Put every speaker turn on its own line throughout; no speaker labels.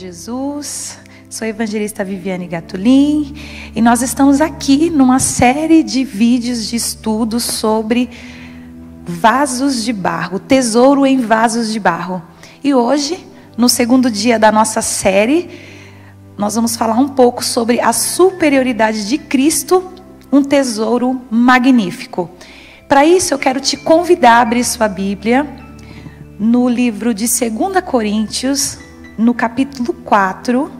Jesus, sou a evangelista Viviane Gatulin e nós estamos aqui numa série de vídeos de estudos sobre vasos de barro, tesouro em vasos de barro. E hoje, no segundo dia da nossa série, nós vamos falar um pouco sobre a superioridade de Cristo, um tesouro magnífico. Para isso eu quero te convidar a abrir sua Bíblia no livro de 2 Coríntios, no capítulo 4,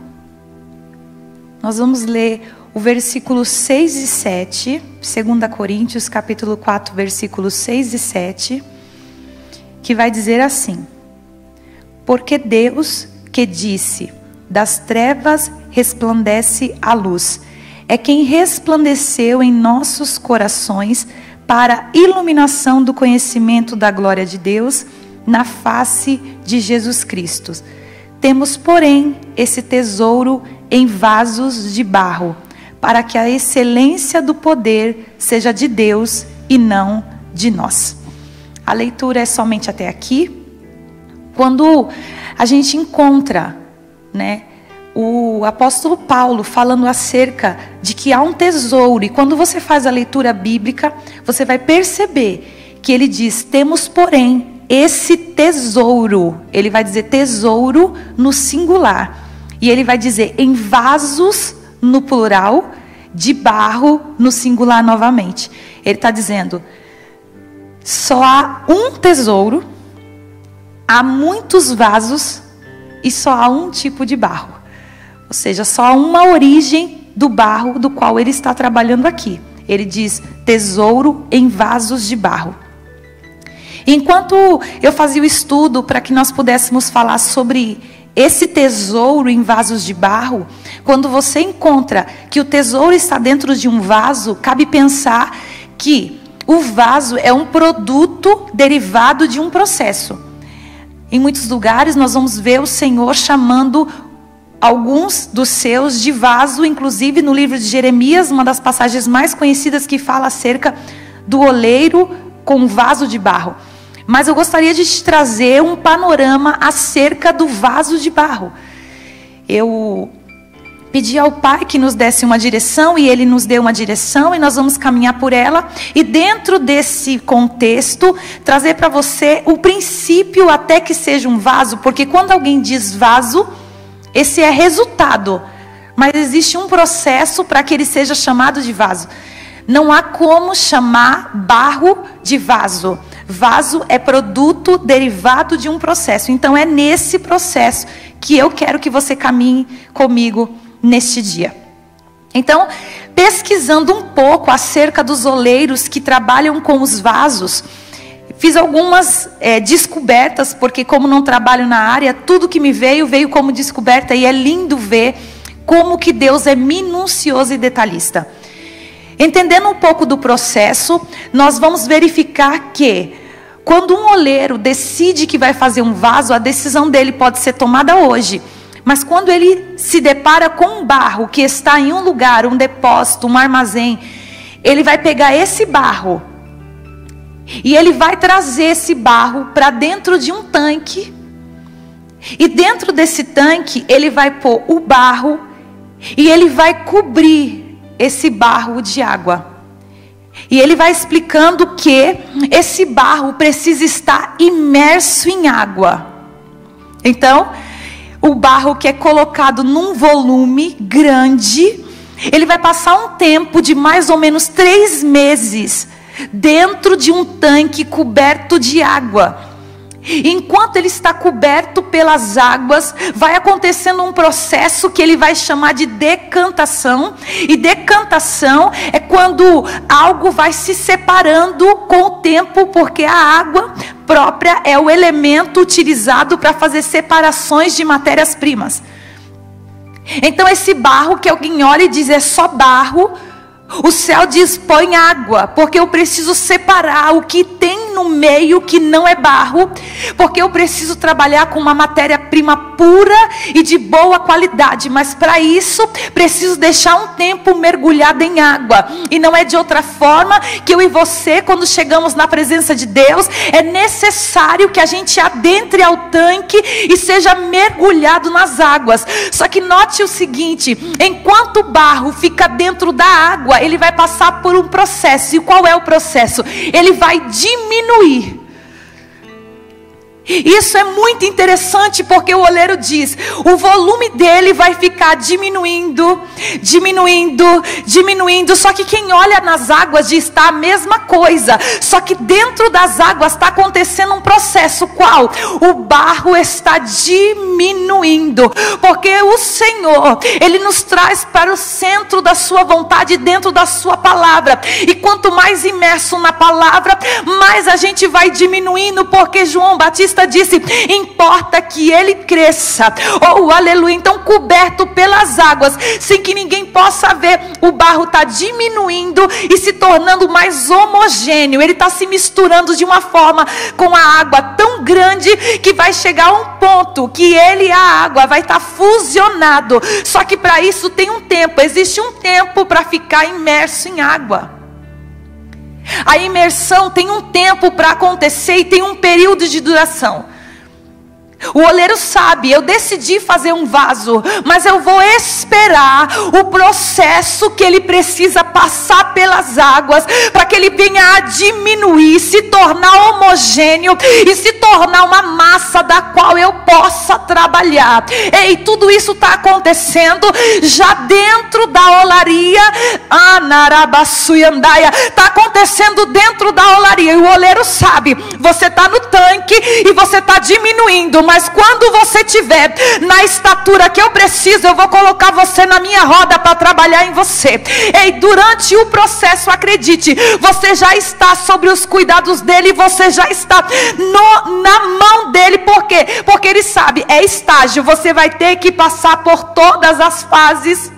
nós vamos ler o versículo 6 e 7, 2 Coríntios, capítulo 4, versículos 6 e 7, que vai dizer assim: porque Deus que disse, das trevas resplandece a luz, é quem resplandeceu em nossos corações para a iluminação do conhecimento da glória de Deus na face de Jesus Cristo. Temos, porém, esse tesouro em vasos de barro, para que a excelência do poder seja de Deus e não de nós. A leitura é somente até aqui. Quando a gente encontra, o apóstolo Paulo falando acerca de que há um tesouro, e quando você faz a leitura bíblica, você vai perceber que ele diz, temos, porém, esse tesouro, ele vai dizer tesouro no singular, e ele vai dizer em vasos no plural, de barro no singular novamente. Ele está dizendo, só há um tesouro, há muitos vasos e só há um tipo de barro. Ou seja, só há uma origem do barro do qual ele está trabalhando aqui. Ele diz tesouro em vasos de barro. Enquanto eu fazia o estudo para que nós pudéssemos falar sobre esse tesouro em vasos de barro, quando você encontra que o tesouro está dentro de um vaso, cabe pensar que o vaso é um produto derivado de um processo. Em muitos lugares nós vamos ver o Senhor chamando alguns dos seus de vaso, inclusive no livro de Jeremias, uma das passagens mais conhecidas que fala acerca do oleiro com vaso de barro. Mas eu gostaria de te trazer um panorama acerca do vaso de barro. Eu pedi ao Pai que nos desse uma direção e Ele nos deu uma direção e nós vamos caminhar por ela. E dentro desse contexto, trazer para você o princípio até que seja um vaso. Porque quando alguém diz vaso, esse é resultado. Mas existe um processo para que ele seja chamado de vaso. Não há como chamar barro de vaso. Vaso é produto derivado de um processo. Então é nesse processo que eu quero que você caminhe comigo neste dia. Então, pesquisando um pouco acerca dos oleiros que trabalham com os vasos, fiz algumas descobertas, porque como não trabalho na área, tudo que me veio como descoberta. E é lindo ver como que Deus é minucioso e detalhista. Entendendo um pouco do processo, nós vamos verificar que quando um oleiro decide que vai fazer um vaso, a decisão dele pode ser tomada hoje. Mas quando ele se depara com um barro que está em um lugar, um depósito, um armazém, ele vai pegar esse barro e ele vai trazer esse barro para dentro de um tanque. E dentro desse tanque ele vai pôr o barro e ele vai cobrir esse barro de água. E ele vai explicando que esse barro precisa estar imerso em água. Então, o barro que é colocado num volume grande, ele vai passar um tempo de mais ou menos 3 meses dentro de um tanque coberto de água. Enquanto ele está coberto pelas águas, vai acontecendo um processo que ele vai chamar de decantação. E decantação é quando algo vai se separando com o tempo, porque a água própria é o elemento utilizado para fazer separações de matérias-primas. Então esse barro que alguém olha e diz é só barro, o céu diz põe água, porque eu preciso separar o que tem no meio que não é barro, porque eu preciso trabalhar com uma matéria-prima pura e de boa qualidade, mas para isso preciso deixar um tempo mergulhado em água, e não é de outra forma que eu e você, quando chegamos na presença de Deus, é necessário que a gente adentre ao tanque e seja mergulhado nas águas. Só que note o seguinte: enquanto o barro fica dentro da água, ele vai passar por um processo. E qual é o processo? Ele vai diminuir. Isso é muito interessante, porque o oleiro diz: o volume dele vai ficar diminuindo, diminuindo, diminuindo. Só que quem olha nas águas diz: está a mesma coisa. Só que dentro das águas está acontecendo um processo. Qual? O barro está diminuindo, porque o Senhor, Ele nos traz para o centro da sua vontade, dentro da sua palavra. E quanto mais imerso na palavra, mais a gente vai diminuindo, porque João Batista disse: importa que ele cresça. Oh, aleluia. Então, coberto pelas águas, sem que ninguém possa ver, o barro está diminuindo e se tornando mais homogêneo. Ele está se misturando de uma forma com a água tão grande que vai chegar a um ponto que ele e a água vai estar fusionado. Só que para isso tem um tempo. Existe um tempo para ficar imerso em água. A imersão tem um tempo para acontecer e tem um período de duração. O oleiro sabe: eu decidi fazer um vaso, mas eu vou esperar o processo que ele precisa passar pelas águas, para que ele venha a diminuir, se tornar homogêneo e se tornar uma massa da qual eu possa trabalhar. Ei, tudo isso está acontecendo já dentro da olaria. Está acontecendo dentro da olaria. E o oleiro sabe: você está no tanque e você está diminuindo, mas quando você estiver na estatura que eu preciso, eu vou colocar você na minha roda para trabalhar em você. Ei, durante o processo, acredite, você já está sobre os cuidados dele, você já está na mão dele. Por quê? Porque ele sabe: é estágio, você vai ter que passar por todas as fases.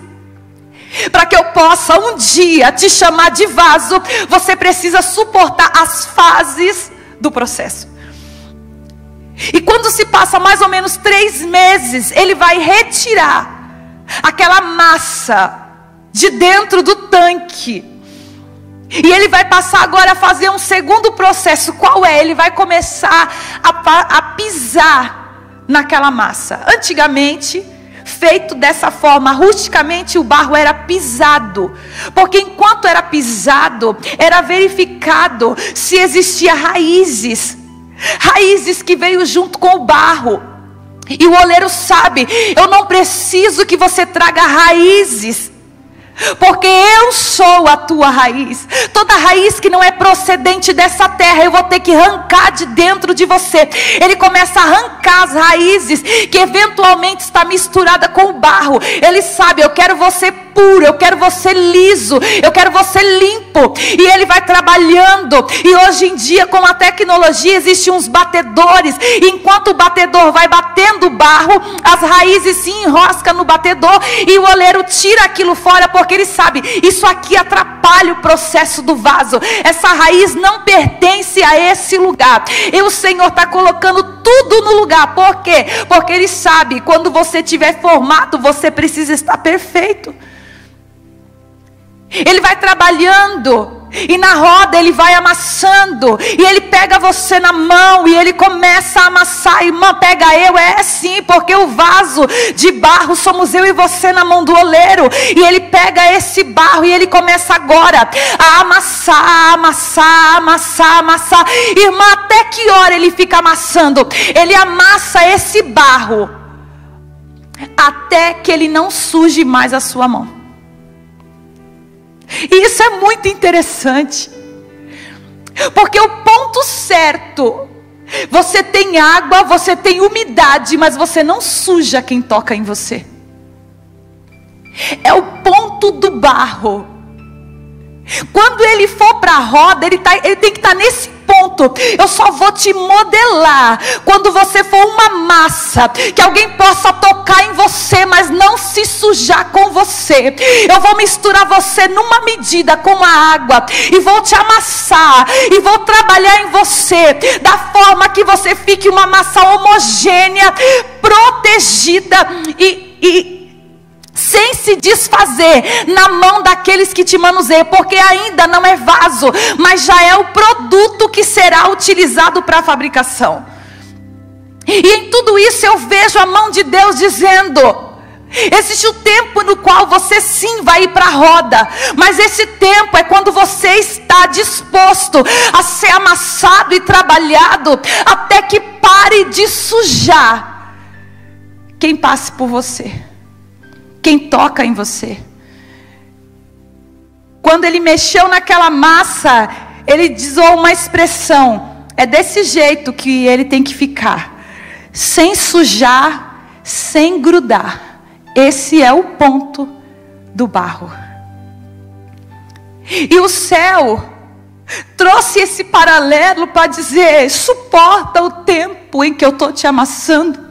Para que eu possa um dia te chamar de vaso, você precisa suportar as fases do processo. E quando se passa mais ou menos 3 meses, ele vai retirar aquela massa de dentro do tanque. E ele vai passar agora a fazer um segundo processo. Qual é? Ele vai começar a pisar naquela massa. Antigamente, feito dessa forma, rusticamente, o barro era pisado, porque enquanto era pisado, era verificado se existia raízes que veio junto com o barro. E o oleiro sabe: eu não preciso que você traga raízes, porque eu sou a tua raiz. Toda raiz que não é procedente dessa terra, eu vou ter que arrancar de dentro de você. Ele começa a arrancar as raízes que eventualmente está misturada com o barro. Ele sabe: eu quero você puro, eu quero você liso, eu quero você limpo. E ele vai trabalhando. E hoje em dia, com a tecnologia, existem uns batedores. E enquanto o batedor vai batendo o barro, as raízes se enroscam no batedor e o oleiro tira aquilo fora, porque ele sabe: isso aqui atrapalha o processo do vaso. Essa raiz não pertence a esse lugar. E o Senhor está colocando tudo no lugar. Por quê? Porque Ele sabe: quando você estiver formado, você precisa estar perfeito. Ele vai trabalhando, e na roda ele vai amassando, e ele pega você na mão e ele começa a amassar. Irmã, pega eu, é sim, porque o vaso de barro somos eu e você na mão do oleiro. E ele pega esse barro e ele começa agora a amassar, amassar, amassar, amassar. Irmã, até que hora ele fica amassando? Ele amassa esse barro até que ele não suje mais a sua mão. E isso é muito interessante, porque o ponto certo, você tem água, você tem umidade, mas você não suja quem toca em você. É o ponto do barro. Quando ele for para a roda, ele tem que estar nesse ponto. Eu só vou te modelar quando você for uma massa, que alguém possa tocar em você, mas não se sujar com você. Eu vou misturar você numa medida com a água, e vou te amassar, e vou trabalhar em você, da forma que você fique uma massa homogênea, protegida e sem se desfazer na mão daqueles que te manuseiam, porque ainda não é vaso, mas já é o produto que será utilizado para a fabricação. E em tudo isso eu vejo a mão de Deus dizendo: existe o tempo no qual você sim vai ir para a roda, mas esse tempo é quando você está disposto a ser amassado e trabalhado, até que pare de sujar quem passe por você, quem toca em você. Quando ele mexeu naquela massa, ele usou uma expressão: é desse jeito que ele tem que ficar, sem sujar, sem grudar. Esse é o ponto do barro. E o céu trouxe esse paralelo para dizer: suporta o tempo em que eu estou te amassando,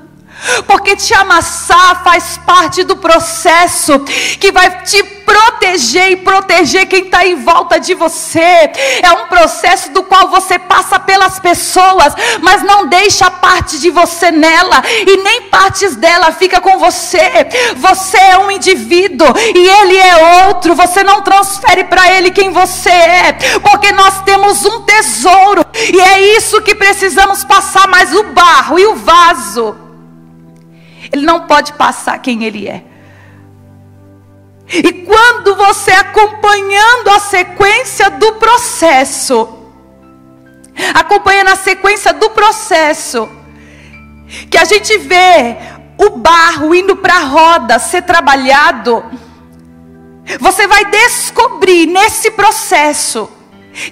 porque te amassar faz parte do processo que vai te proteger e proteger quem está em volta de você. É um processo do qual você passa pelas pessoas, mas não deixa parte de você nela, e nem partes dela fica com você. Você é um indivíduo e ele é outro. Você não transfere para ele quem você é, porque nós temos um tesouro, e é isso que precisamos passar. Mas o barro e o vaso, ele não pode passar quem ele é. E quando você acompanhando a sequência do processo, acompanhando a sequência do processo, que a gente vê o barro indo para a roda ser trabalhado, você vai descobrir nesse processo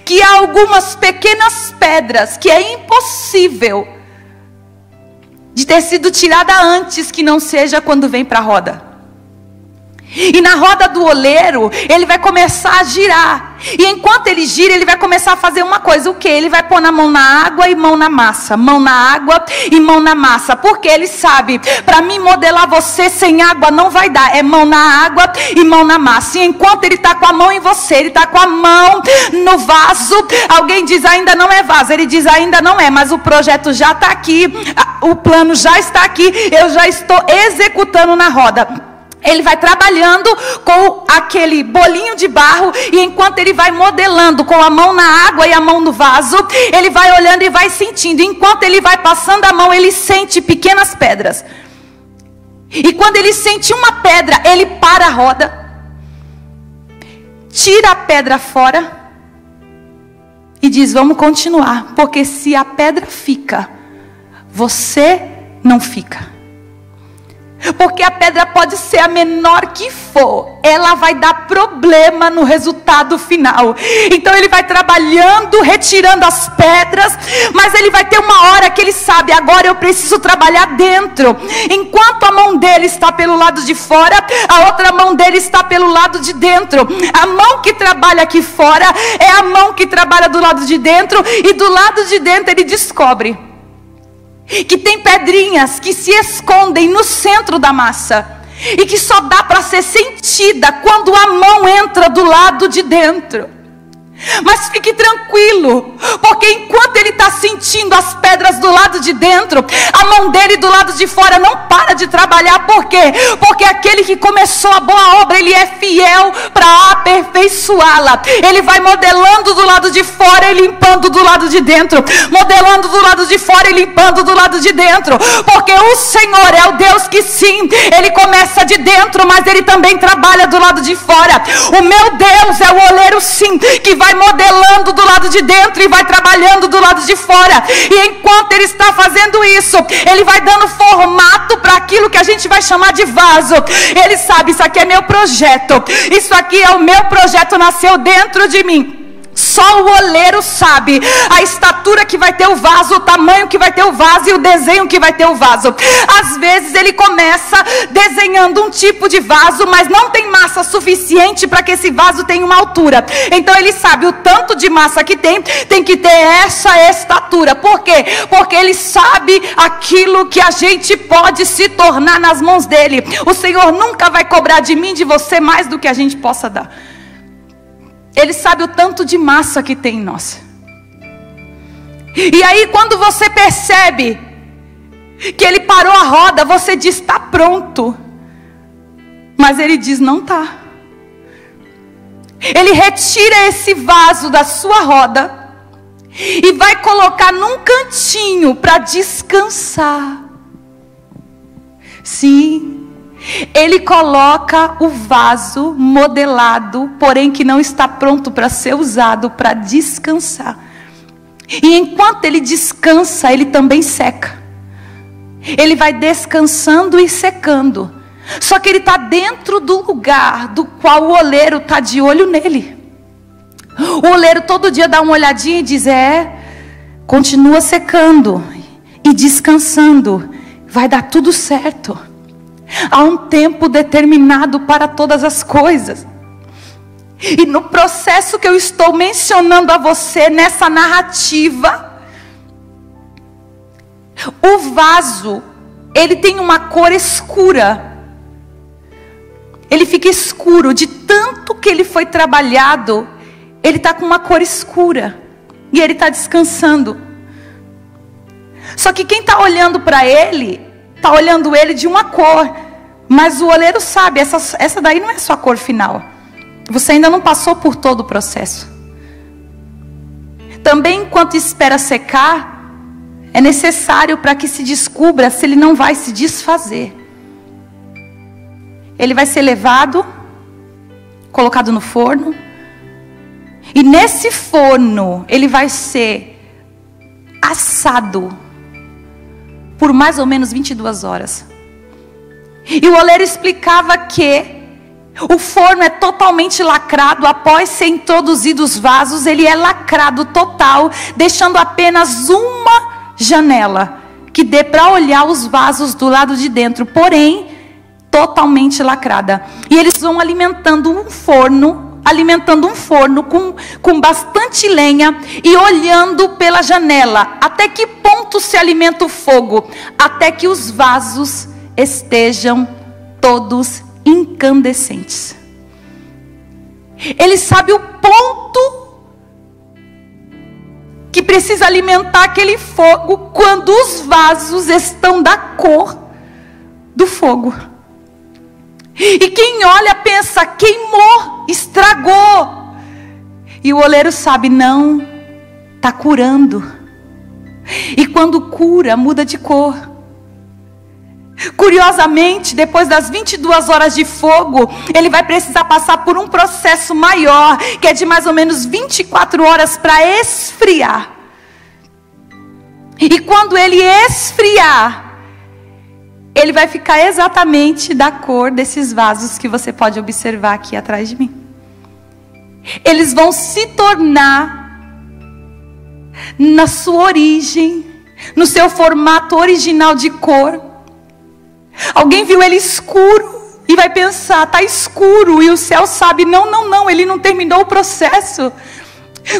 que há algumas pequenas pedras que é impossível de ter sido tirada antes, que não seja quando vem para a roda. E na roda do oleiro, ele vai começar a girar. E enquanto ele gira, ele vai começar a fazer uma coisa. O que? Ele vai pôr na mão na água e mão na massa. Mão na água e mão na massa. Porque ele sabe, para mim modelar você sem água não vai dar. É mão na água e mão na massa. E enquanto ele está com a mão em você, ele está com a mão no vaso. Alguém diz: ainda não é vaso. Ele diz: ainda não é, mas o projeto já está aqui. O plano já está aqui. Eu já estou executando na roda. Ele vai trabalhando com aquele bolinho de barro, e enquanto ele vai modelando com a mão na água e a mão no vaso, ele vai olhando e vai sentindo. Enquanto ele vai passando a mão, ele sente pequenas pedras. E quando ele sente uma pedra, ele para a roda, tira a pedra fora e diz: vamos continuar, porque se a pedra fica, você não fica. Porque a pedra pode ser a menor que for, ela vai dar problema no resultado final. Então ele vai trabalhando, retirando as pedras, mas ele vai ter uma hora que ele sabe: agora eu preciso trabalhar dentro. Enquanto a mão dele está pelo lado de fora, a outra mão dele está pelo lado de dentro. A mão que trabalha aqui fora é a mão que trabalha do lado de dentro, e do lado de dentro ele descobre que tem pedrinhas que se escondem no centro da massa, e que só dá para ser sentida quando a mão entra do lado de dentro. Mas fique tranquilo, porque enquanto ele está sentindo as pedras do lado de dentro, a mão dele do lado de fora não para de trabalhar. Por quê? Porque aquele que começou a boa obra, ele é fiel para aperfeiçoá-la. Ele vai modelando do lado de fora e limpando do lado de dentro, modelando do lado de fora e limpando do lado de dentro, porque o Senhor é o Deus que sim, ele começa de dentro, mas ele também trabalha do lado de fora. O meu Deus é o oleiro sim, que vai modelando do lado de dentro e vai trabalhando do lado de fora. E enquanto ele está fazendo isso, ele vai dando formato para aquilo que a gente vai chamar de vaso. Ele sabe: isso aqui é meu projeto, isso aqui é o meu projeto, nasceu dentro de mim. Só o oleiro sabe a estatura que vai ter o vaso, o tamanho que vai ter o vaso e o desenho que vai ter o vaso. Às vezes ele começa desenhando um tipo de vaso, mas não tem massa suficiente para que esse vaso tenha uma altura. Então ele sabe o tanto de massa que tem que ter essa estatura. Por quê? Porque ele sabe aquilo que a gente pode se tornar nas mãos dele. O Senhor nunca vai cobrar de mim, de você, mais do que a gente possa dar. Ele sabe o tanto de massa que tem em nós. E aí quando você percebe que ele parou a roda, você diz: está pronto. Mas ele diz: não está. Ele retira esse vaso da sua roda e vai colocar num cantinho para descansar. Sim, ele coloca o vaso modelado, porém que não está pronto para ser usado, para descansar. E enquanto ele descansa, ele também seca. Ele vai descansando e secando. Só que ele está dentro do lugar do qual o oleiro está de olho nele. O oleiro todo dia dá uma olhadinha e diz: continua secando e descansando, vai dar tudo certo. Há um tempo determinado para todas as coisas. E no processo que eu estou mencionando a você, nessa narrativa, o vaso, ele tem uma cor escura. Ele fica escuro, de tanto que ele foi trabalhado, ele está com uma cor escura. E ele está descansando. Só que quem está olhando para ele, está olhando ele de uma cor. Mas o oleiro sabe, essa daí não é sua cor final. Você ainda não passou por todo o processo. Também enquanto espera secar, é necessário para que se descubra se ele não vai se desfazer. Ele vai ser levado, colocado no forno. E nesse forno, ele vai ser assado por mais ou menos 22 horas. E o oleiro explicava que o forno é totalmente lacrado. Após ser introduzidos os vasos, ele é lacrado total, deixando apenas uma janela que dê para olhar os vasos do lado de dentro, porém totalmente lacrada. E eles vão alimentando um forno com bastante lenha e olhando pela janela. Até que ponto se alimenta o fogo? Até que os vasos estejam todos incandescentes. Ele sabe o ponto que precisa alimentar aquele fogo quando os vasos estão da cor do fogo. E quem olha pensa: queimou, estragou. E o oleiro sabe: não, está curando. E quando cura, muda de cor. Curiosamente, depois das 22 horas de fogo, ele vai precisar passar por um processo maior, que é de mais ou menos 24 horas para esfriar. E quando ele esfriar, ele vai ficar exatamente da cor desses vasos que você pode observar aqui atrás de mim. Eles vão se tornar, na sua origem, no seu formato original de cor. Alguém viu ele escuro e vai pensar: está escuro. E o céu sabe: não, ele não terminou o processo.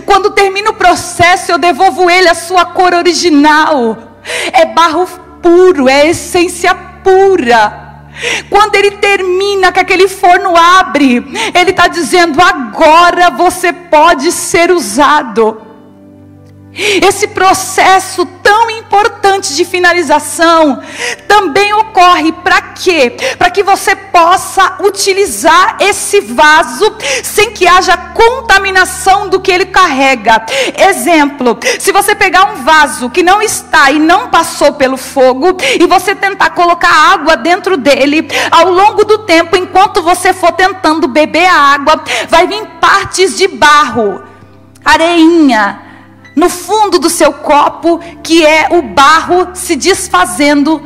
Quando termina o processo, eu devolvo ele a sua cor original. É barro puro, é essência pura. Quando ele termina, que aquele forno abre, ele está dizendo: agora você pode ser usado. Esse processo tão importante de finalização também ocorre para quê? Para que você possa utilizar esse vaso sem que haja contaminação do que ele carrega. Exemplo: se você pegar um vaso que não está e não passou pelo fogo e você tentar colocar água dentro dele, ao longo do tempo, enquanto você for tentando beber a água, vai vir partes de barro, areinha, no fundo do seu copo, que é o barro se desfazendo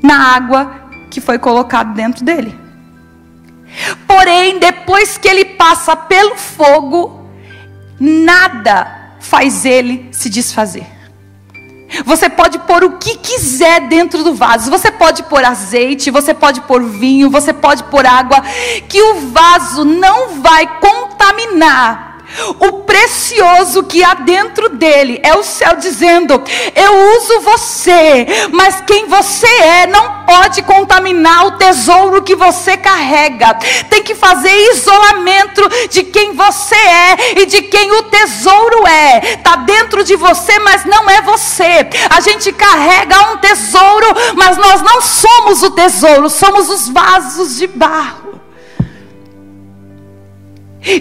na água que foi colocado dentro dele. Porém, depois que ele passa pelo fogo, nada faz ele se desfazer. Você pode pôr o que quiser dentro do vaso. Você pode pôr azeite, você pode pôr vinho, você pode pôr água, que o vaso não vai contaminar. O precioso que há dentro dele é o céu dizendo: eu uso você, mas quem você é não pode contaminar o tesouro que você carrega. Tem que fazer isolamento de quem você é e de quem o tesouro é. Está dentro de você, mas não é você. A gente carrega um tesouro, mas nós não somos o tesouro, somos os vasos de barro. E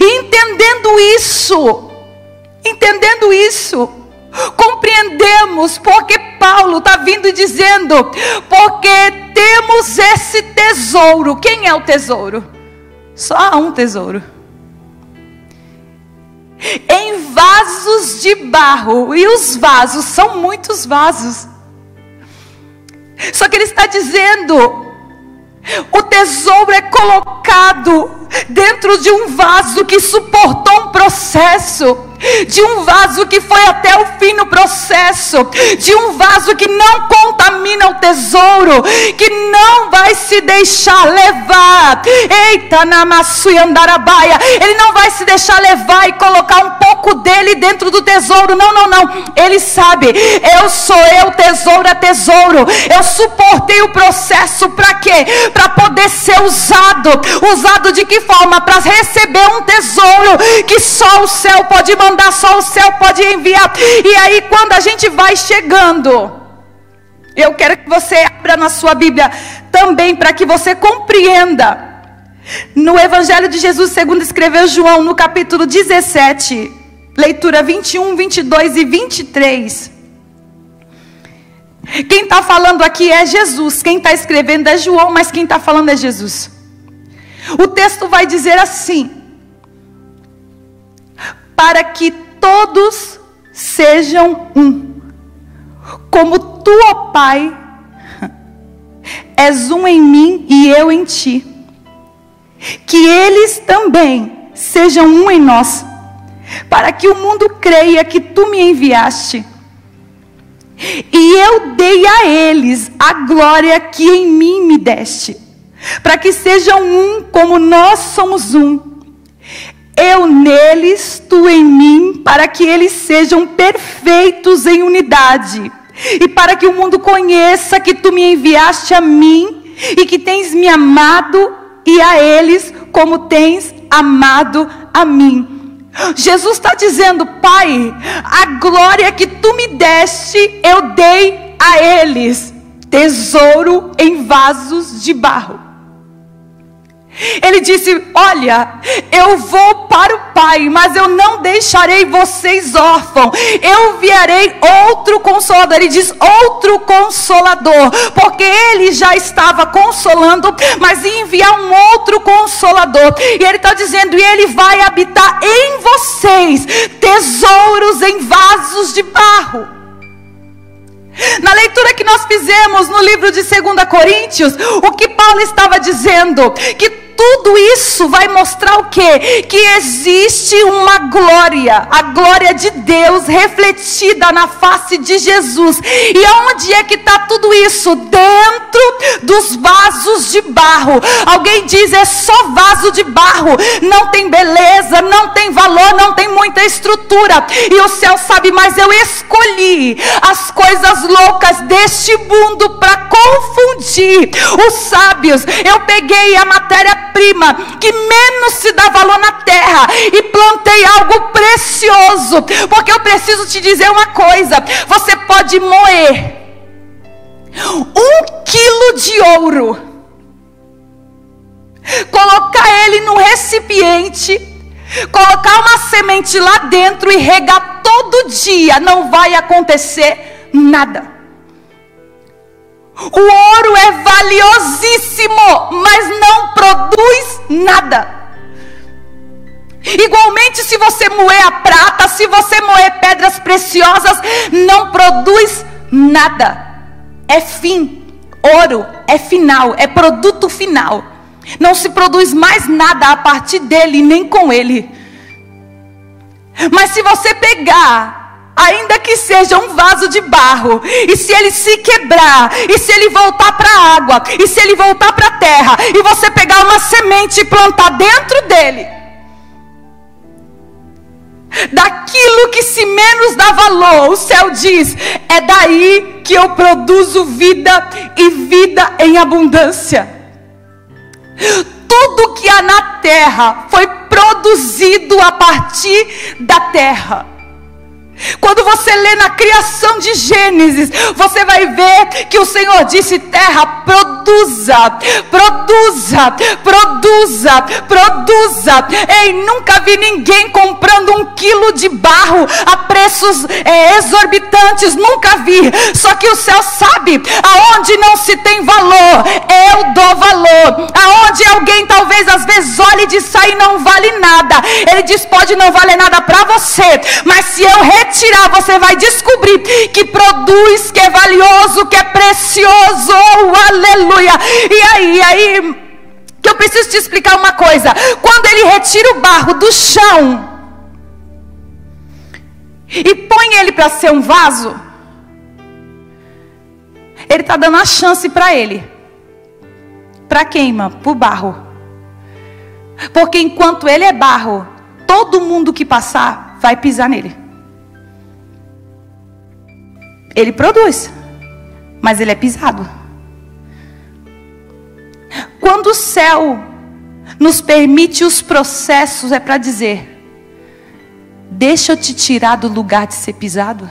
entendendo isso, compreendemos porque Paulo está vindo e dizendo: porque temos esse tesouro. Quem é o tesouro? Só há um tesouro. Em vasos de barro. E os vasos são muitos vasos. Só que ele está dizendo: o tesouro é colocado dentro de um vaso que suportou um processo, de um vaso que foi até o fim no processo, de um vaso que não contamina o tesouro, que não vai se deixar levar. Eita, namasui andarabaia. Ele não vai se deixar levar e colocar um pouco dele dentro do tesouro. Não. Ele sabe, tesouro é tesouro. Eu suportei o processo para quê? Para poder ser usado. Usado de que forma? Para receber um tesouro que só o céu pode mandar, só o céu pode enviar. E aí, quando a gente vai chegando, eu quero que você abra na sua Bíblia também, para que você compreenda. No Evangelho de Jesus segundo escreveu João, no capítulo 17, leitura 21, 22 e 23. Quem está falando aqui é Jesus. Quem está escrevendo é João, mas quem está falando é Jesus. O texto vai dizer assim: para que todos sejam um, como tu, ó Pai, és um em mim e eu em ti, que eles também sejam um em nós, para que o mundo creia que tu me enviaste. E eu dei a eles a glória que em mim me deste, para que sejam um como nós somos um. Eu neles, tu em mim, para que eles sejam perfeitos em unidade. E para que o mundo conheça que tu me enviaste a mim, e que tens me amado, e a eles como tens amado a mim. Jesus está dizendo: Pai, a glória que tu me deste, eu dei a eles. Tesouro em vasos de barro. Ele disse: olha, eu vou para o Pai, mas eu não deixarei vocês órfãos. Eu enviarei outro Consolador. Ele diz outro Consolador, porque ele já estava consolando, mas ia enviar um outro Consolador. E ele está dizendo: e ele vai habitar em vocês, tesouros em vasos de barro. Na leitura que nós fizemos no livro de 2 Coríntios, o que Paulo estava dizendo? Que tudo isso vai mostrar o quê? Que existe uma glória, a glória de Deus refletida na face de Jesus. E aonde é que está tudo isso? Dentro dos vasos de barro. Alguém diz: é só vaso de barro, não tem beleza, não tem valor, não tem muita estrutura. E o céu sabe, mas eu escolhi as coisas loucas deste mundo para confundir os sábios. Eu peguei a matéria-prima que menos se dá valor na terra e plantei algo precioso. Porque eu preciso te dizer uma coisa: você pode moer 1 quilo de ouro, colocar ele num recipiente, colocar uma semente lá dentro e regar todo dia, não vai acontecer nada. O ouro é valiosíssimo, mas não produz nada. Igualmente, se você moer a prata, se você moer pedras preciosas, não produz nada. É fim. Ouro é final, é produto final. Não se produz mais nada a partir dele, nem com ele. Mas se você pegar, ainda que seja um vaso de barro, e se ele se quebrar, e se ele voltar para a água, e se ele voltar para a terra, e você pegar uma semente e plantar dentro dele, daquilo que se menos dá valor, o céu diz: é daí que eu produzo vida, e vida em abundância. Tudo que há na terra foi produzido a partir da terra. Quando você lê na criação de Gênesis, você vai ver que o Senhor disse: terra, produza, produza, produza, produza. Ei, nunca vi ninguém comprando 1 quilo de barro a preços exorbitantes, nunca vi. Só que o céu sabe, aonde não se tem valor, eu dou valor. Aonde alguém talvez às vezes olhe e diz: aí não vale nada, ele diz: pode não valer nada para você, mas se eu retirar, você vai descobrir que produz, que é valioso, que é precioso. Oh, aleluia. E aí que eu preciso te explicar uma coisa. Quando ele retira o barro do chão e põe ele para ser um vaso, ele está dando a chance para ele. Para quem, irmã? Para o barro. Porque enquanto ele é barro, todo mundo que passar vai pisar nele. Ele produz, mas ele é pisado. Quando o céu nos permite os processos, é para dizer: deixa eu te tirar do lugar de ser pisado.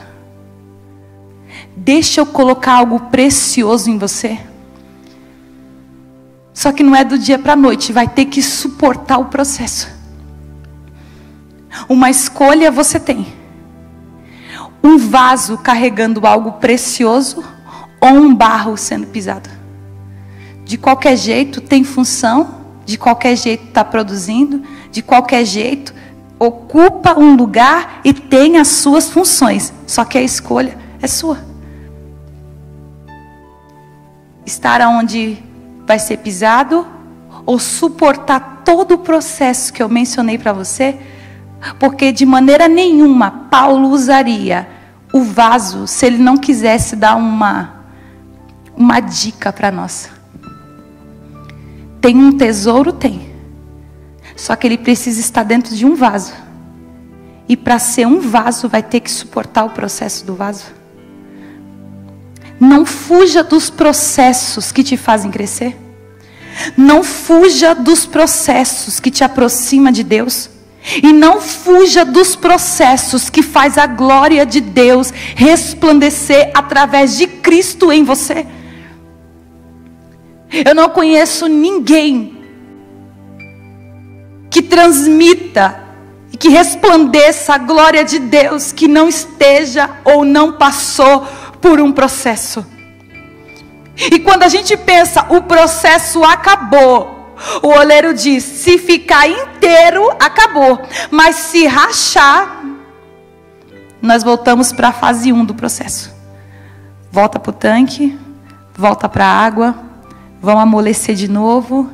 Deixa eu colocar algo precioso em você. Só que não é do dia para a noite, vai ter que suportar o processo. Uma escolha você tem: um vaso carregando algo precioso, ou um barro sendo pisado. De qualquer jeito tem função, de qualquer jeito está produzindo, de qualquer jeito ocupa um lugar e tem as suas funções. Só que a escolha é sua. Estar onde vai ser pisado, ou suportar todo o processo que eu mencionei para você. Porque de maneira nenhuma Paulo usaria o vaso se ele não quisesse dar uma dica para nós. Tem um tesouro? Tem. Só que ele precisa estar dentro de um vaso. E para ser um vaso vai ter que suportar o processo do vaso. Não fuja dos processos que te fazem crescer. Não fuja dos processos que te aproximam de Deus. E não fuja dos processos que faz a glória de Deus resplandecer através de Cristo em você. Eu não conheço ninguém que transmita e que resplandeça a glória de Deus que não esteja ou não passou por um processo. E quando a gente pensa, o processo acabou, o oleiro diz: se ficar inteiro, acabou. Mas se rachar, nós voltamos para a fase 1 do processo. Volta para o tanque, volta para a água, vão amolecer de novo.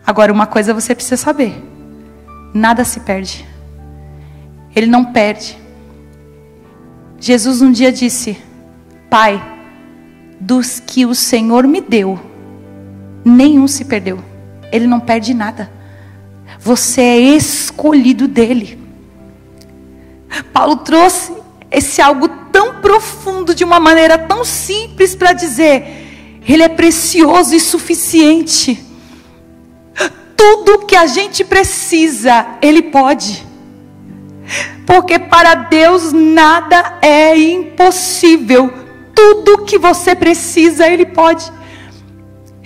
Agora, uma coisa você precisa saber: nada se perde. Ele não perde. Jesus um dia disse: Pai, dos que o Senhor me deu, nenhum se perdeu. Ele não perde nada. Você é escolhido dele. Paulo trouxe esse algo tão profundo de uma maneira tão simples para dizer: ele é precioso e suficiente. Tudo que a gente precisa, ele pode. Porque para Deus nada é impossível. Tudo que você precisa, ele pode.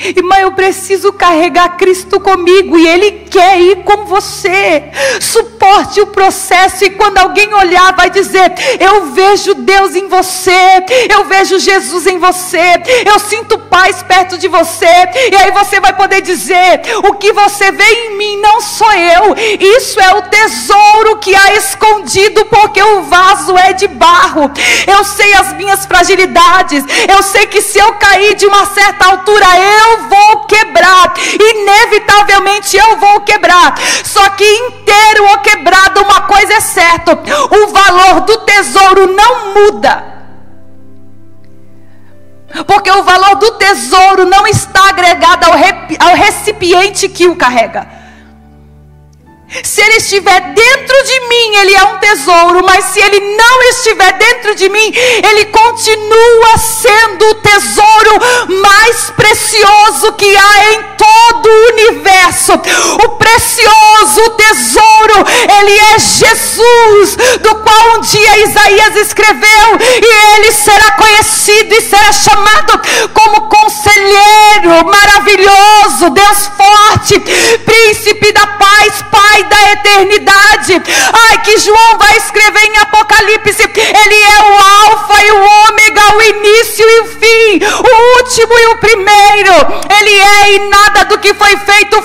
Irmã, eu preciso carregar Cristo comigo e Ele quer ir com você. Suporte o processo e quando alguém olhar vai dizer: eu vejo Deus em você, eu vejo Jesus em você, eu sinto paz perto de você. E aí você vai poder dizer: o que você vê em mim não sou eu, isso é o tesouro que há escondido, porque o vaso é de barro. Eu sei as minhas fragilidades, eu sei que se eu cair de uma certa altura, eu eu vou quebrar, inevitavelmente eu vou quebrar. Só que inteiro ou quebrado, uma coisa é certa: o valor do tesouro não muda. Porque o valor do tesouro não está agregado ao recipiente que o carrega. Se ele estiver dentro de mim, ele é um tesouro. Mas se ele não estiver dentro de mim, ele continua sendo o tesouro mais precioso que há em todo o universo. O precioso, o tesouro, ele é Jesus, do qual um dia Isaías escreveu: e ele será conhecido e será chamado como Conselheiro Maravilhoso, Deus Forte, Príncipe da Paz, Pai da Eternidade. Ai, que João vai escrever em Apocalipse: ele é o Alfa e o Ômega, o início e o fim, o último e o primeiro. Ele é, e nada do que foi feito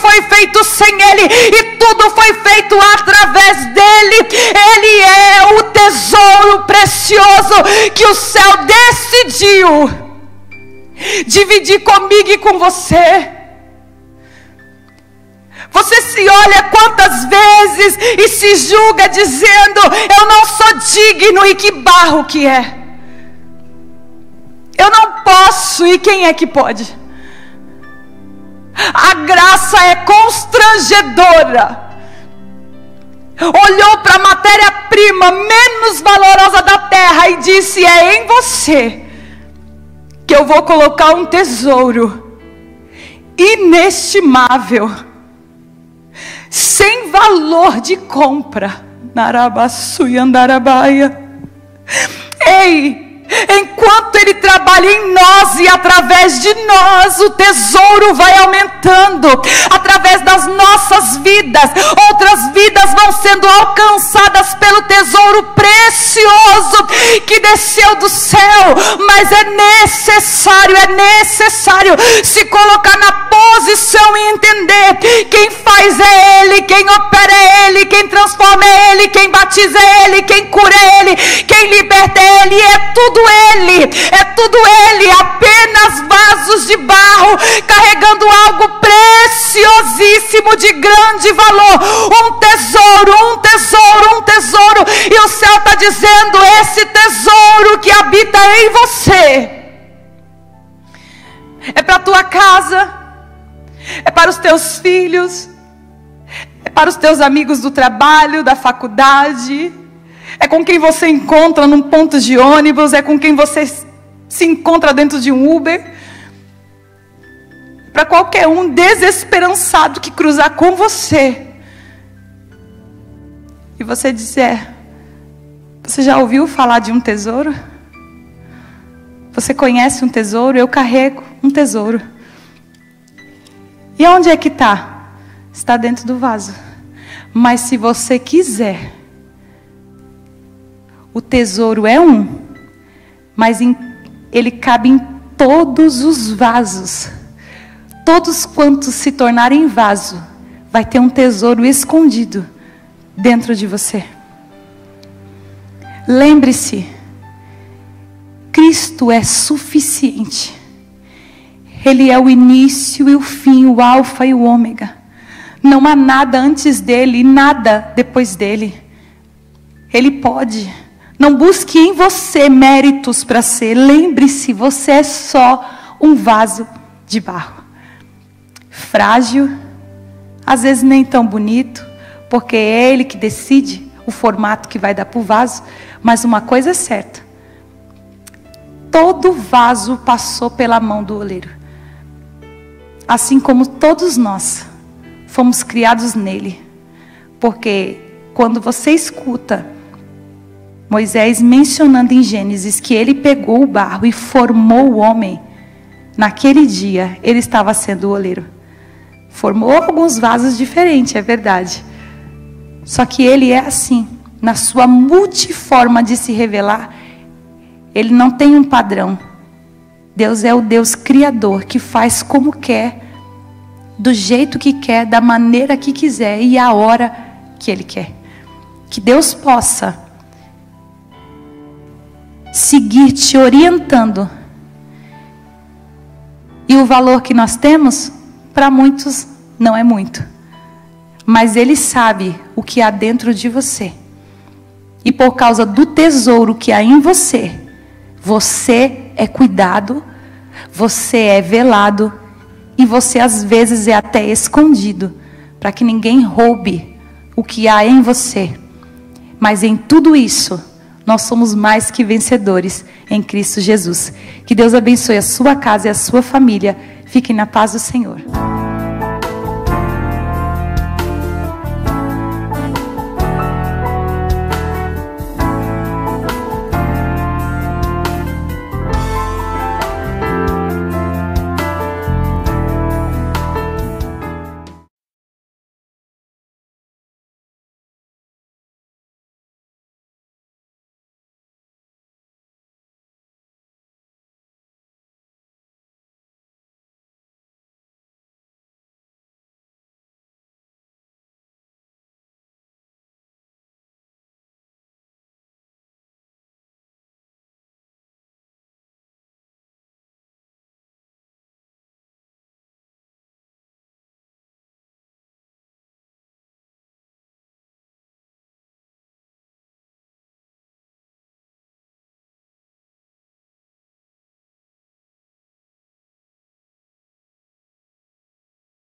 sem ele, e tudo foi feito através dele. Ele é o tesouro precioso que o céu decidiu dividir comigo e com você. Você se olha quantas vezes e se julga dizendo: eu não sou digno, e que barro que é. Eu não posso, e quem é que pode? A graça é constrangedora. Olhou para a matéria-prima menos valorosa da terra e disse: é em você que eu vou colocar um tesouro inestimável, sem valor de compra. Narabaçu e andarabaia. Ei, enquanto ele trabalha em nós e através de nós, o tesouro vai aumentando. Através das nossas vidas, outras vidas vão sendo alcançadas pelo tesouro precioso que desceu do céu. Mas é necessário se colocar na posição e entender: quem faz é ele, quem opera é ele, quem transforma é ele, quem batiza é ele, quem cura é ele, quem liberta é ele. É tudo ele, apenas vasos de barro carregando algo preciosíssimo, de grande valor, um tesouro. E o céu está dizendo: esse tesouro que habita em você é para a tua casa, é para os teus filhos, é para os teus amigos do trabalho, da faculdade, é com quem você encontra num ponto de ônibus, é com quem você se encontra dentro de um Uber, para qualquer um desesperançado que cruzar com você e você disser: você já ouviu falar de um tesouro? Você conhece um tesouro? Eu carrego um tesouro. E onde é que está? Está dentro do vaso. Mas se você quiser, o tesouro é um, mas ele cabe em todos os vasos. Todos quantos se tornarem vaso, vai ter um tesouro escondido dentro de você. Lembre-se, Cristo é suficiente. Ele é o início e o fim, o alfa e o ômega. Não há nada antes dele e nada depois dele. Ele pode. Não busque em você méritos para ser. Lembre-se, você é só um vaso de barro. Frágil, às vezes nem tão bonito, porque é ele que decide o formato que vai dar para o vaso. Mas uma coisa é certa: todo vaso passou pela mão do oleiro. Assim como todos nós fomos criados nele. Porque quando você escuta Moisés mencionando em Gênesis que ele pegou o barro e formou o homem, naquele dia ele estava sendo o oleiro. Formou alguns vasos diferentes, é verdade. Só que ele é assim, na sua multiforma de se revelar. Ele não tem um padrão. Deus é o Deus criador, que faz como quer, do jeito que quer, da maneira que quiser e a hora que Ele quer. Que Deus possa seguir te orientando e E o valor que nós temos, para muitos, não é muito. Mas Ele sabe o que há dentro de você. E por causa do tesouro que há em você, você é cuidado, você é velado, e você às vezes é até escondido, para que ninguém roube o que há em você. Mas em tudo isso, nós somos mais que vencedores em Cristo Jesus. Que Deus abençoe a sua casa e a sua família. Fiquem na paz do Senhor.